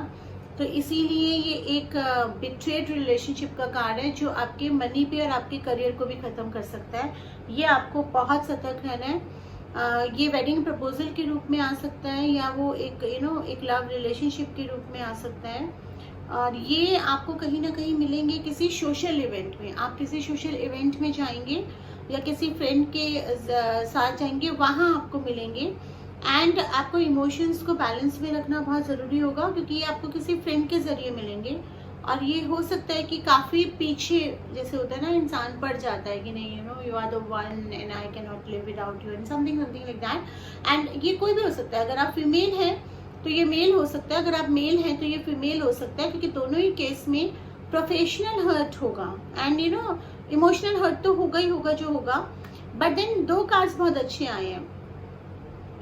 तो इसीलिए ये एक बिट्रेड रिलेशनशिप का कार्ड है जो आपके मनी पे और आपके करियर को भी ख़त्म कर सकता है। ये आपको बहुत सतर्क रहना है। ये वेडिंग प्रपोजल के रूप में आ सकता है, या वो एक एक लव रिलेशनशिप के रूप में आ सकता है, और ये आपको कहीं ना कहीं मिलेंगे किसी सोशल इवेंट में। आप किसी सोशल इवेंट में जाएंगे या किसी फ्रेंड के साथ जाएंगे, वहाँ आपको मिलेंगे। एंड आपको इमोशंस को बैलेंस में रखना बहुत ज़रूरी होगा, क्योंकि ये आपको किसी फ्रेंड के ज़रिए मिलेंगे, और ये हो सकता है कि काफ़ी पीछे, जैसे होता है ना, इंसान पड़ जाता है कि नहीं you are the one and I can not live without you and something like that. And ये कोई भी हो सकता है। अगर आप फीमेल हैं तो ये मेल हो सकता है, अगर आप मेल हैं तो ये फीमेल हो सकता है, क्योंकि दोनों ही केस में प्रोफेशनल हर्ट होगा एंड इमोशनल हर्ट तो होगा ही होगा जो होगा। बट देन दो कार्ड्स बहुत अच्छे आए हैं।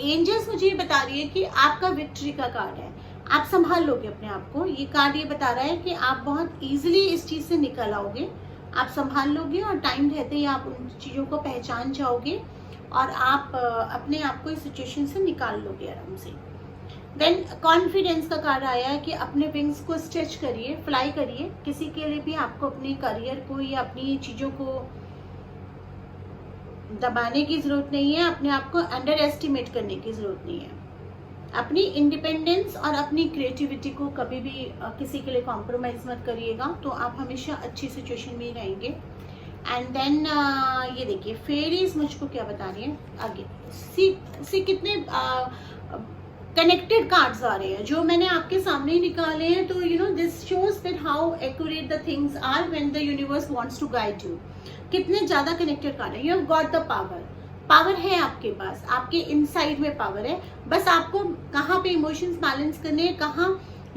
एंजल्स मुझे ये बता रही है कि आपका विक्ट्री का कार्ड है, आप संभाल लोगे अपने आप को। ये कार्ड ये बता रहा है कि आप बहुत इजीली इस चीज़ से निकल आओगे, आप संभाल लोगे, और टाइम रहते ही आप उन चीज़ों को पहचान जाओगे और आप अपने आप को इस सिचुएशन से निकाल लोगे आराम से। देन कॉन्फिडेंस का कार्ड आया है कि अपने विंग्स को स्ट्रेच करिए, फ्लाई करिए। किसी के लिए भी आपको अपने करियर को या अपनी चीज़ों को दबाने की ज़रूरत नहीं है, अपने आप को अंडर एस्टिमेट करने की ज़रूरत नहीं है। अपनी इंडिपेंडेंस और अपनी क्रिएटिविटी को कभी भी किसी के लिए कॉम्प्रोमाइज़ मत करिएगा, तो आप हमेशा अच्छी सिचुएशन में ही रहेंगे। एंड देन ये देखिए फेरीज मुझको क्या बता रही है आगे। सी कितने कनेक्टेड कार्ड्स आ रहे हैं जो मैंने आपके सामने ही निकाले हैं। तो this shows that how accurate the things are when the universe wants to guide you. कितने ज़्यादा कनेक्टेड कार्ड है। You have got the power है आपके पास, आपके इनसाइड में पावर है। बस आपको कहाँ पे इमोशंस बैलेंस करने हैं, कहाँ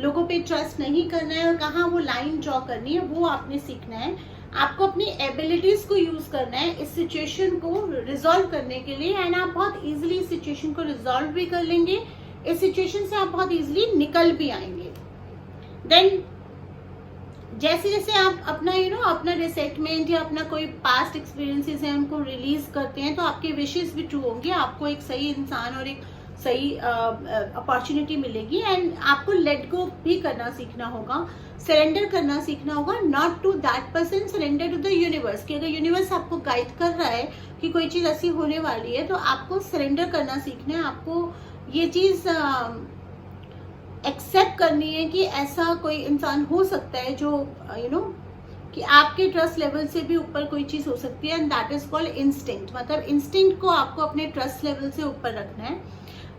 लोगों पे ट्रस्ट नहीं करना है और कहाँ वो लाइन ड्रॉ करनी है, वो आपने सीखना है। आपको अपनी एबिलिटीज को यूज करना है इस सिचुएशन को रिजॉल्व करने के लिए, एंड आप बहुत इजीली इस सिचुएशन को रिजॉल्व भी कर लेंगे। इस सिचुएशन से आप बहुत इजीली निकल भी आएंगे। देन जैसे जैसे आप अपना अपना रिसेटमेंट या अपना कोई पास्ट एक्सपीरियंसेस है उनको रिलीज करते हैं, तो आपके विशेस भी ट्रू होंगे। आपको एक सही इंसान और एक सही अपॉर्चुनिटी मिलेगी, एंड आपको लेट गो भी करना सीखना होगा, सरेंडर करना सीखना होगा। Not to that person, surrender to the universe. कि अगर यूनिवर्स आपको गाइड कर रहा है कि कोई चीज़ ऐसी होने वाली है, तो आपको सरेंडर करना सीखना है। आपको ये चीज़ एक्सेप्ट करनी है कि ऐसा कोई इंसान हो सकता है जो कि आपके ट्रस्ट लेवल से भी ऊपर कोई चीज़ हो सकती है, and that is called instinct. मतलब इंस्टिंक्ट को आपको अपने ट्रस्ट लेवल से ऊपर रखना है।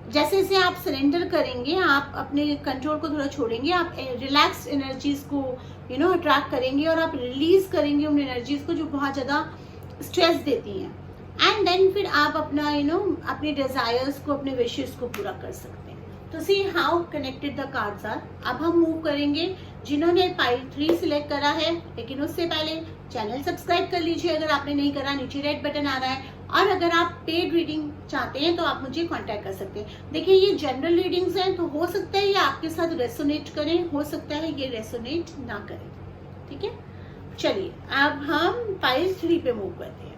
जैसे जैसे आप सरेंडर करेंगे, आप अपने कंट्रोल को थोड़ा छोड़ेंगे, आप रिलैक्स्ड एनर्जीज को अट्रैक्ट करेंगे, और आप रिलीज करेंगे उन एनर्जीज को जो बहुत ज़्यादा स्ट्रेस देती हैं। एंड देन फिर आप अपना अपने डिजायर्स को, अपने विशेस को पूरा कर सकते हैं। तो see how connected the cards are. अब हम मूव करेंगे जिन्होंने पाइल 3 सिलेक्ट करा है, लेकिन उससे पहले चैनल सब्सक्राइब कर लीजिए अगर आपने नहीं करा। नीचे रेड बटन आ रहा है, और अगर आप पेड रीडिंग चाहते हैं तो आप मुझे कांटेक्ट कर सकते हैं। देखिए ये जनरल रीडिंग्स हैं, तो हो सकता है ये आपके साथ रेसोनेट करें, हो सकता है ये रेसोनेट ना करें। ठीक है, चलिए अब हम पाइल 3 पे मूव करते हैं।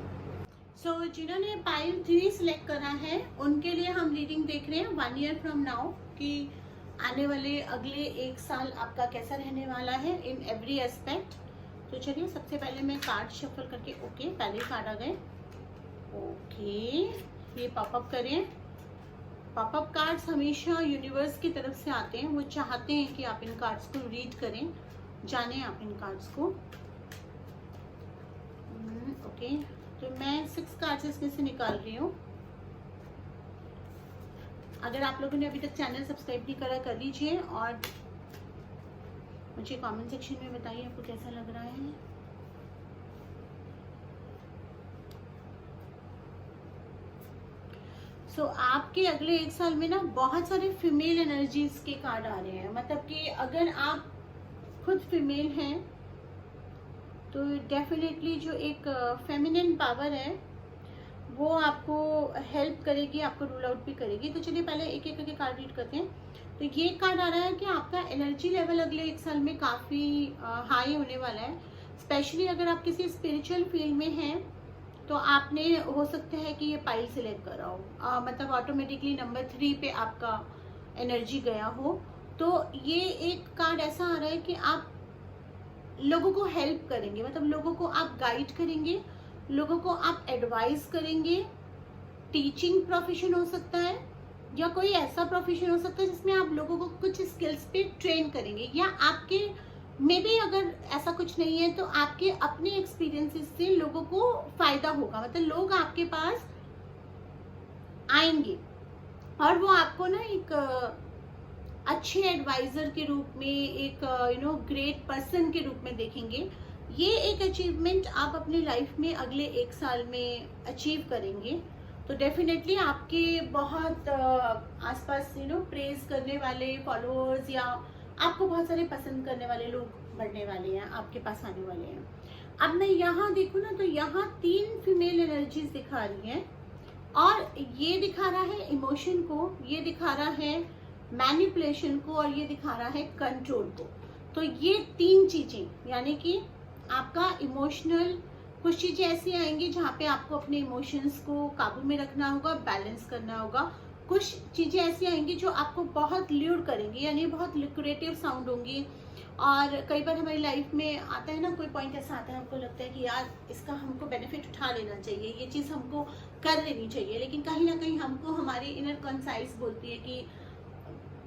सो जिन्होंने पाइल 3 सिलेक्ट करा है उनके लिए हम रीडिंग देख रहे हैं 1 ईयर फ्रॉम नाउ, कि आने वाले अगले 1 साल आपका कैसा रहने वाला है इन एवरी एस्पेक्ट। तो चलिए सबसे पहले मैं कार्ड शफल करके, पहले कार्ड आ गए, ये पॉपअप करें। पॉपअप कार्ड्स हमेशा यूनिवर्स की तरफ से आते हैं, वो चाहते हैं कि आप इन कार्ड्स को रीड करें, जानें आप इन कार्ड्स को। ओके, तो मैं 6 कार्ड्स इसमें से निकाल रही हूँ। अगर आप लोगों ने अभी तक चैनल सब्सक्राइब नहीं करा, कर लीजिए और मुझे कमेंट सेक्शन में बताइए आपको कैसा लग रहा है। सो आपके अगले 1 साल में ना बहुत सारे फीमेल एनर्जीज के कार्ड आ रहे हैं। मतलब कि अगर आप खुद फीमेल हैं तो डेफिनेटली जो एक फेमिनिन पावर है वो आपको हेल्प करेगी, आपको रूल आउट भी करेगी। तो चलिए पहले एक एक करके कार्ड रीड करते हैं। तो ये कार्ड आ रहा है कि आपका एनर्जी लेवल अगले 1 साल में काफ़ी हाई होने वाला है। स्पेशली अगर आप किसी स्पिरिचुअल फील्ड में हैं तो आपने हो सकता है कि ये पाइल सेलेक्ट करा हो, मतलब ऑटोमेटिकली नंबर 3 पे आपका एनर्जी गया हो। तो ये एक कार्ड ऐसा आ रहा है कि आप लोगों को हेल्प करेंगे, मतलब लोगों को आप गाइड करेंगे, लोगों को आप एडवाइस करेंगे। टीचिंग प्रोफेशन हो सकता है या कोई ऐसा प्रोफेशन हो सकता है जिसमें आप लोगों को कुछ स्किल्स पे ट्रेन करेंगे, या आपके मे बी अगर ऐसा कुछ नहीं है तो आपके अपने एक्सपीरियंसेस से लोगों को फायदा होगा। मतलब लोग आपके पास आएंगे और वो आपको ना एक अच्छे एडवाइजर के रूप में, एक ग्रेट पर्सन के रूप में देखेंगे। ये एक अचीवमेंट आप अपनी लाइफ में अगले 1 साल में अचीव करेंगे। तो डेफिनेटली आपके बहुत आसपास प्रेज करने वाले फॉलोअर्स या आपको बहुत सारे पसंद करने वाले लोग बढ़ने वाले हैं, आपके पास आने वाले हैं। अब मैं यहाँ देखूँ ना तो यहाँ 3 फीमेल एनर्जीज दिखा रही हैं और ये दिखा रहा है इमोशन को, ये दिखा रहा है मैनिपुलेशन को और ये दिखा रहा है कंट्रोल को। तो ये 3 चीजें, यानी कि आपका इमोशनल, कुछ चीजें ऐसी आएंगी जहाँ पे आपको अपने इमोशंस को काबू में रखना होगा, बैलेंस करना होगा। कुछ चीजें ऐसी आएंगी जो आपको बहुत ल्यूर करेंगी, यानी बहुत लिक्रेटिव साउंड होंगी। और कई बार हमारी लाइफ में आता है ना, कोई पॉइंट ऐसा आता है, हमको लगता है कि यार इसका हमको बेनिफिट उठा लेना चाहिए, ये चीज़ हमको कर लेनी चाहिए, लेकिन कहीं ना कहीं हमको हमारी इनर कॉन्साइस बोलती है कि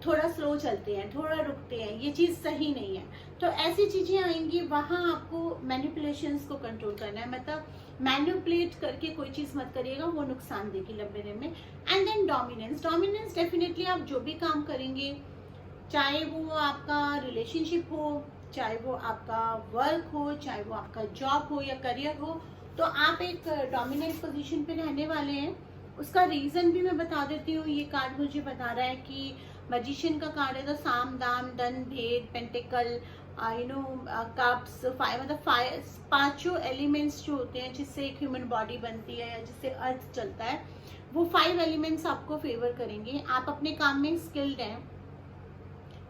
थोड़ा स्लो चलते हैं, थोड़ा रुकते हैं, ये चीज़ सही नहीं है। तो ऐसी चीज़ें आएंगी, वहाँ आपको मैनिपुलेशंस को कंट्रोल करना है। मतलब मैनिपुलेट करके कोई चीज़ मत करिएगा, वो नुकसान देगी लंबे रन में। And then dominance, dominance definitely आप जो भी काम करेंगे, चाहे वो आपका रिलेशनशिप हो, चाहे वो आपका वर्क हो, चाहे वो आपका जॉब हो या करियर हो, तो आप एक डोमिनेंट पोजीशन पे रहने वाले हैं। उसका रीज़न भी मैं बता देती हूँ। ये कार्ड मुझे बता रहा है कि मैजिशियन का कार्ड है, तो साम दाम दन भेद पेंटिकल कप्स, मतलब 5 एलिमेंट्स जो होते हैं जिससे एक ह्यूमन बॉडी बनती है या जिससे अर्थ चलता है, वो 5 एलिमेंट्स आपको फेवर करेंगे। आप अपने काम में स्किल्ड हैं,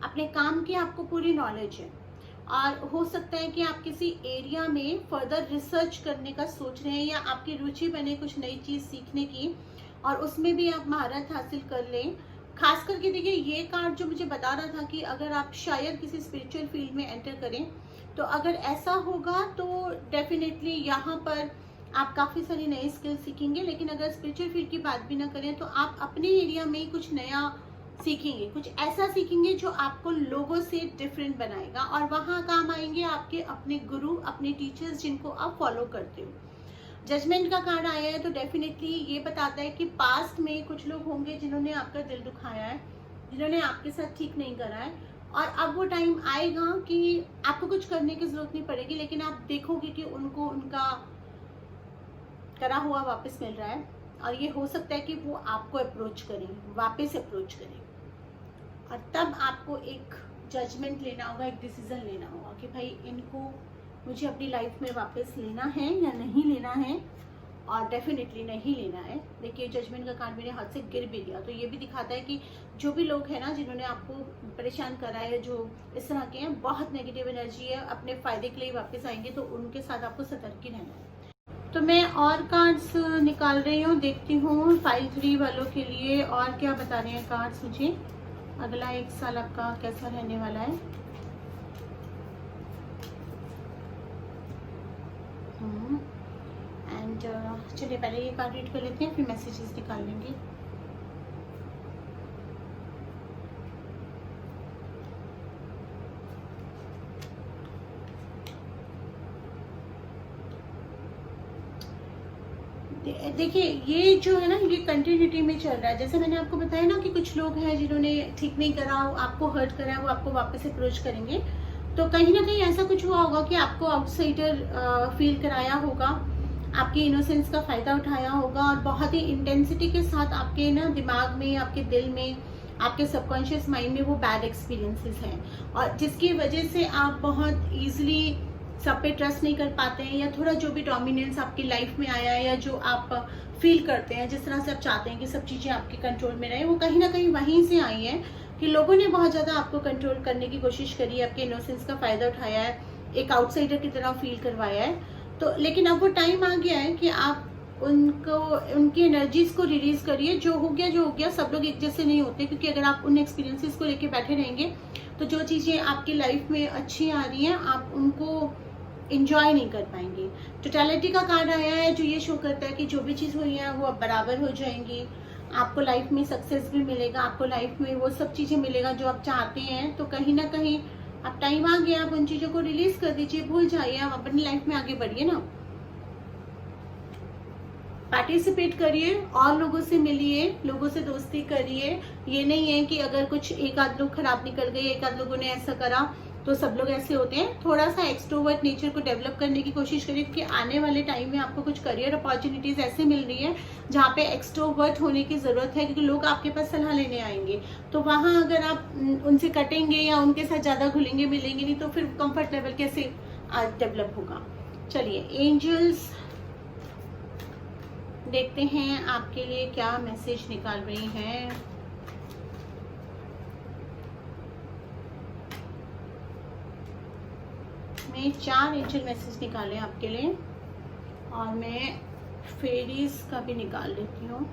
अपने काम की आपको पूरी नॉलेज है और हो सकता है कि आप किसी एरिया में फर्दर रिसर्च करने का सोच रहे हैं या आपकी रुचि बने कुछ नई चीज़ सीखने की और उसमें भी आप महारत हासिल कर लें। खास करके देखिए, ये कार्ड जो मुझे बता रहा था कि अगर आप शायद किसी स्पिरिचुअल फील्ड में एंटर करें, तो अगर ऐसा होगा तो डेफिनेटली यहाँ पर आप काफ़ी सारी नई स्किल सीखेंगे। लेकिन अगर स्पिरिचुअल फील्ड की बात भी ना करें तो आप अपने एरिया में कुछ नया सीखेंगे, कुछ ऐसा सीखेंगे जो आपको लोगों से डिफरेंट बनाएगा और वहाँ काम आएंगे आपके अपने गुरु, अपने टीचर्स जिनको आप फॉलो करते हो। जजमेंट का कार्ड आया है तो डेफिनेटली ये बताता है कि पास्ट में कुछ लोग होंगे जिन्होंने आपका दिल दुखाया है, जिन्होंने आपके साथ ठीक नहीं करा है, और अब वो टाइम आएगा कि आपको कुछ करने की जरूरत नहीं पड़ेगी, लेकिन आप देखोगे कि उनको उनका करा हुआ वापस मिल रहा है और ये हो सकता है कि वो आपको अप्रोच करें, वापस अप्रोच करें, और तब आपको एक जजमेंट लेना होगा, एक डिसीजन लेना होगा कि भाई इनको मुझे अपनी लाइफ में वापस लेना है या नहीं लेना है, और डेफिनेटली नहीं लेना है। देखिए, जजमेंट का कार्ड मेरे हाथ से गिर भी गया, तो ये भी दिखाता है कि जो भी लोग हैं ना जिन्होंने आपको परेशान करा है, जो इस तरह के हैं, बहुत नेगेटिव एनर्जी है, अपने फायदे के लिए वापस आएंगे, तो उनके साथ आपको सतर्क ही रहना है। तो मैं और कार्ड्स निकाल रही हूँ, देखती हूँ फाइल 3 वालों के लिए और क्या बता रहे हैं कार्ड्स मुझे, अगला 1 साल आपका कैसा रहने वाला है। एंड चलिए पहले ये कार्ड रीड कर लेते हैं, फिर मैसेजेस निकाल लेंगे। देखिए ये जो है ना, ये कंटिन्यूटी में चल रहा है। जैसे मैंने आपको बताया ना कि कुछ लोग हैं जिन्होंने ठीक नहीं करा, आपको हर्ट करा, वो आपको वापस अप्रोच करेंगे। तो कहीं ना कहीं ऐसा कुछ हुआ होगा कि आपको आउटसाइडर फील कराया होगा, आपकी इनोसेंस का फायदा उठाया होगा और बहुत ही इंटेंसिटी के साथ आपके ना दिमाग में, आपके दिल में, आपके सबकॉन्शियस माइंड में वो बैड एक्सपीरियंसेस हैं, और जिसकी वजह से आप बहुत ईजिली सब पे ट्रस्ट नहीं कर पाते हैं, या थोड़ा जो भी डोमिनेंस आपकी लाइफ में आया है या जो आप फील करते हैं, जिस तरह से आप चाहते हैं कि सब चीज़ें आपके कंट्रोल में रहे, वो कहीं ना कहीं वहीं से आई है कि लोगों ने बहुत ज़्यादा आपको कंट्रोल करने की कोशिश करी है, आपके इनोसेंस का फ़ायदा उठाया है, एक आउटसाइडर की तरह फील करवाया है। तो लेकिन अब वो टाइम आ गया है कि आप उनको, उनकी एनर्जीज को रिलीज करिए। जो हो गया, सब लोग एक जैसे नहीं होते, क्योंकि अगर आप उन एक्सपीरियंसेस को लेके बैठे रहेंगे तो जो चीज़ें आपकी लाइफ में अच्छी आ रही हैं आप उनको इंजॉय नहीं कर पाएंगे। टोटलिटी का कार्ड आया है जो ये शो करता है कि जो भी चीज़ हुई है वो अब बराबर हो जाएंगी, आपको लाइफ में सक्सेस भी मिलेगा, आपको लाइफ में वो सब चीज़ें मिलेगा जो आप चाहते हैं। तो कहीं ना कहीं अब टाइम आ गया, आप उन चीज़ों को रिलीज कर दीजिए, भूल जाइए, आप अपनी लाइफ में आगे बढ़िए ना। पार्टिसिपेट करिए, और लोगों से मिलिए, लोगों से दोस्ती करिए। ये नहीं है कि अगर कुछ एक आध लोग खराब निकल गए, एक आध लोगों ने ऐसा करा तो सब लोग ऐसे होते हैं। थोड़ा सा एक्सट्रोवर्ट नेचर को डेवलप करने की कोशिश करिए, क्योंकि आने वाले टाइम में आपको कुछ करियर अपॉर्चुनिटीज ऐसे मिल रही है जहाँ पे एक्सट्रोवर्ट होने की जरूरत है, क्योंकि लोग आपके पास सलाह लेने आएंगे। तो वहाँ अगर आप उनसे कटेंगे या उनके साथ ज्यादा घुलेंगे मिलेंगे नहीं, तो फिर कंफर्ट लेवल कैसे डेवलप होगा। चलिए एंजल्स देखते हैं आपके लिए क्या मैसेज निकाल रही हैं। मैं 4 एंजल मैसेज निकाले आपके लिए, और मैं फेरीज का भी निकाल लेती हूँ।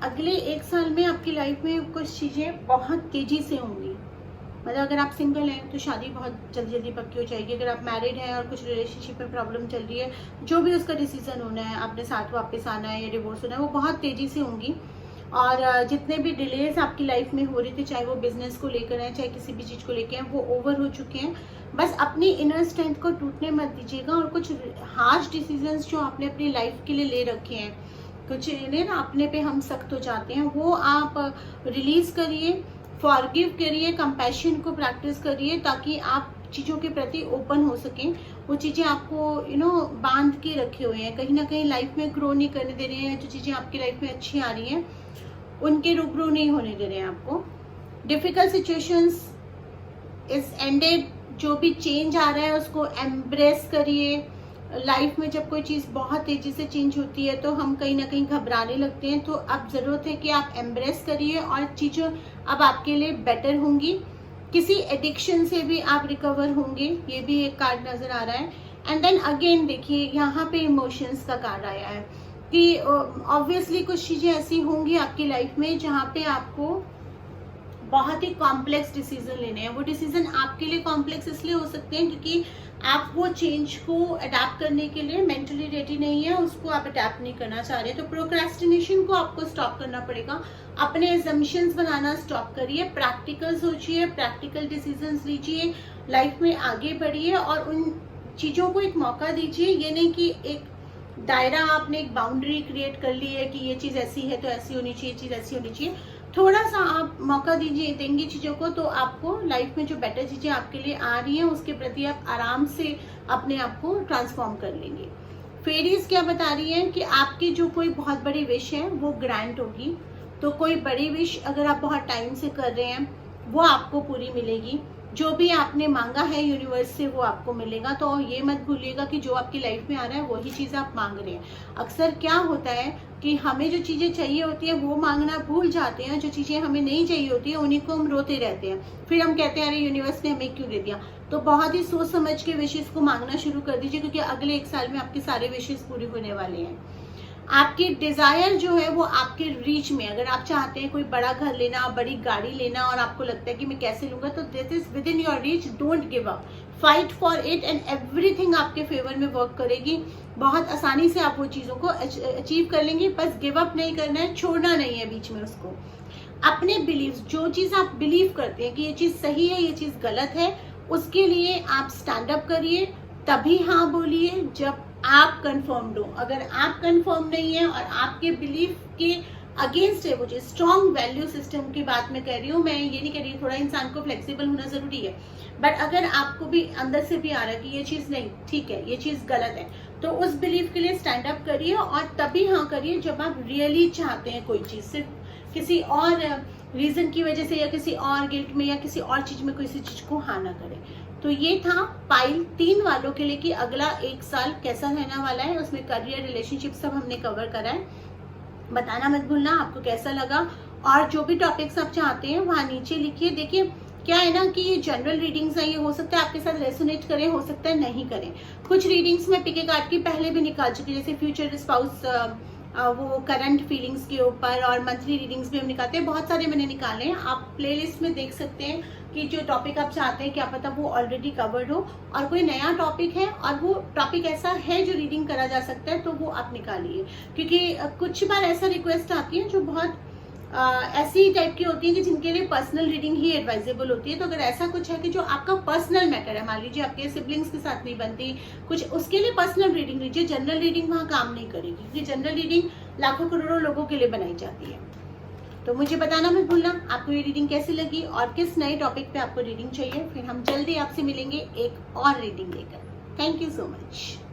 अगले 1 साल में आपकी लाइफ में कुछ चीज़ें बहुत तेज़ी से होंगी। मतलब अगर आप सिंगल हैं तो शादी बहुत जल्दी जल्दी पक्की हो जाएगी। अगर आप मैरिड हैं और कुछ रिलेशनशिप में प्रॉब्लम चल रही है, जो भी उसका डिसीजन होना है, आपने साथ वापस आना है या डिवोर्स होना है, वो बहुत तेज़ी से होंगी। और जितने भी डिलेज आपकी लाइफ में हो रही थी, चाहे वो बिजनेस को लेकर है, चाहे किसी भी चीज़ को लेकर है, वो ओवर हो चुके हैं। बस अपनी इनर स्ट्रेंथ को टूटने मत दीजिएगा, और कुछ हार्श डिसीजंस जो आपने अपनी लाइफ के लिए ले रखे हैं, कुछ ना अपने पे हम सख्त हो जाते हैं, वो आप रिलीज करिए, फॉरगिव करिए, कंपैशन को प्रैक्टिस करिए, ताकि आप चीज़ों के प्रति ओपन हो सकें। वो चीज़ें आपको बांध के रखे हुए हैं, कहीं ना कहीं लाइफ में ग्रो नहीं करने दे रहे हैं। जो चीज़ें आपकी लाइफ में अच्छी आ रही हैं उनके रूबरू नहीं होने दे रहे हैं आपको। Difficult situations is ended. जो भी चेंज आ रहा है उसको एम्ब्रेस करिए। लाइफ में जब कोई चीज़ बहुत तेज़ी से चेंज होती है तो हम कहीं ना कहीं घबराने लगते हैं। तो अब ज़रूरत है कि आप एम्ब्रेस करिए, और चीज़ें अब आपके लिए बेटर होंगी। किसी एडिक्शन से भी आप रिकवर होंगे, ये भी एक कार्ड नज़र आ रहा है। एंड देन अगेन देखिए यहाँ पे इमोशंस का कार्ड आया है कि ऑब्वियसली कुछ चीज़ें ऐसी होंगी आपकी लाइफ में जहाँ पे आपको बहुत ही कॉम्प्लेक्स डिसीजन लेने हैं। वो डिसीजन आपके लिए कॉम्प्लेक्स इसलिए हो सकते हैं क्योंकि आप वो चेंज को अडेप्ट करने के लिए मेंटली रेडी नहीं है, उसको आप अडेप्ट नहीं करना चाह रहे। तो प्रोक्रेस्टिनेशन को आपको स्टॉप करना पड़ेगा, अपने एजम्पशंस बनाना स्टॉप करिए, प्रैक्टिकल सोचिए, प्रैक्टिकल डिसीजंस लीजिए, लाइफ में आगे बढ़िए और उन चीज़ों को एक मौका दीजिए। ये नहीं कि एक दायरा, आपने एक बाउंड्री क्रिएट कर ली है कि ये चीज़ ऐसी है तो ऐसी होनी चाहिए, चीज़ ऐसी होनी चाहिए। थोड़ा सा आप मौका दीजिए, देंगे चीज़ों को, तो आपको लाइफ में जो बेटर चीज़ें आपके लिए आ रही हैं उसके प्रति आप आराम से अपने आप को ट्रांसफॉर्म कर लेंगे। फेरीज क्या बता रही है कि आपकी जो कोई बहुत बड़ी विश है वो ग्रांट होगी। तो कोई बड़ी विश अगर आप बहुत टाइम से कर रहे हैं वो आपको पूरी मिलेगी। जो भी आपने मांगा है यूनिवर्स से वो आपको मिलेगा। तो ये मत भूलिएगा कि जो आपकी लाइफ में आ रहा है वही चीज़ आप मांग रहे हैं। अक्सर क्या होता है कि हमें जो चीज़ें चाहिए होती है वो मांगना भूल जाते हैं, जो चीज़ें हमें नहीं चाहिए होती है उन्हीं को हम रोते रहते हैं। फिर हम कहते हैं अरे यूनिवर्स ने हमें क्यों दे दिया। तो बहुत ही सोच समझ के विशेष को मांगना शुरू कर दीजिए, क्योंकि अगले 1 साल में आपके सारे विशेष पूरे होने वाले हैं। आपकी डिजायर जो है वो आपके रीच में, अगर आप चाहते हैं कोई बड़ा घर लेना, बड़ी गाड़ी लेना और आपको लगता है कि मैं कैसे लूंगा, तो this is with in your reach, don't give up, fight for it and everything आपके फेवर में वर्क करेगी। बहुत आसानी से आप वो चीजों को अचीव कर लेंगे। बस गिव अप नहीं करना है, छोड़ना नहीं है बीच में उसको। अपने बिलीव, जो चीज आप बिलीव करते हैं कि ये चीज सही है, ये चीज गलत है, उसके लिए आप स्टैंड अप करिए, तभी हाँ बोलिए जब आप कंफर्म्ड हो। अगर आप कंफर्म नहीं है और आपके बिलीफ के अगेंस्ट है वो चीज, स्ट्रॉन्ग वैल्यू सिस्टम की बात मैं कर रही हूँ, मैं ये नहीं कह रही, थोड़ा इंसान को फ्लेक्सिबल होना जरूरी है, बट अगर आपको भी अंदर से भी आ रहा है कि ये चीज नहीं ठीक है, ये चीज गलत है, तो उस बिलीफ के लिए स्टैंड अप करिए और तभी हाँ करिए जब आप रियली चाहते हैं कोई चीज, सिर्फ किसी और रीजन की वजह से या किसी और गिल्ट में या किसी और चीज में किसी चीज को हाँ ना करें। तो ये था पाइल 3 वालों के लिए कि अगला 1 साल कैसा रहने वाला है, उसमें करियर, रिलेशनशिप सब हमने कवर करा है। बताना मत भूलना आपको कैसा लगा, और जो भी टॉपिक्स आप चाहते हैं वहाँ नीचे लिखिए। देखिए क्या है ना कि ये जनरल रीडिंग्स है, ये हो सकता है आपके साथ रेसोनेट करें, हो सकता है नहीं करें। कुछ रीडिंग्स में पिके कार्ड की पहले भी निकाल चुकी, जैसे फ्यूचर स्पाउस, वो करंट फीलिंग्स के ऊपर, और मंथली रीडिंग्स भी हम निकालते हैं, बहुत सारे मैंने निकाले हैं। आप प्लेलिस्ट में देख सकते हैं कि जो टॉपिक आप चाहते हैं क्या पता वो ऑलरेडी कवर्ड हो, और कोई नया टॉपिक है और वो टॉपिक ऐसा है जो रीडिंग करा जा सकता है, तो वो आप निकालिए। क्योंकि कुछ बार ऐसा रिक्वेस्ट आती है जो बहुत ऐसी टाइप की होती है कि जिनके लिए पर्सनल रीडिंग ही एडवाइजेबल होती है। तो अगर ऐसा कुछ है कि जो आपका पर्सनल मैटर है, मान लीजिए आपके सिबलिंग्स के साथ नहीं बनती कुछ, उसके लिए पर्सनल रीडिंग लीजिए। जनरल रीडिंग वहाँ काम नहीं करेगी, क्योंकि जनरल रीडिंग लाखों करोड़ों लोगों के लिए बनाई जाती है। तो मुझे बताना मत भूलना आपको ये रीडिंग कैसी लगी और किस नए टॉपिक पे आपको रीडिंग चाहिए। फिर हम जल्दी आपसे मिलेंगे एक और रीडिंग लेकर। Thank you so much.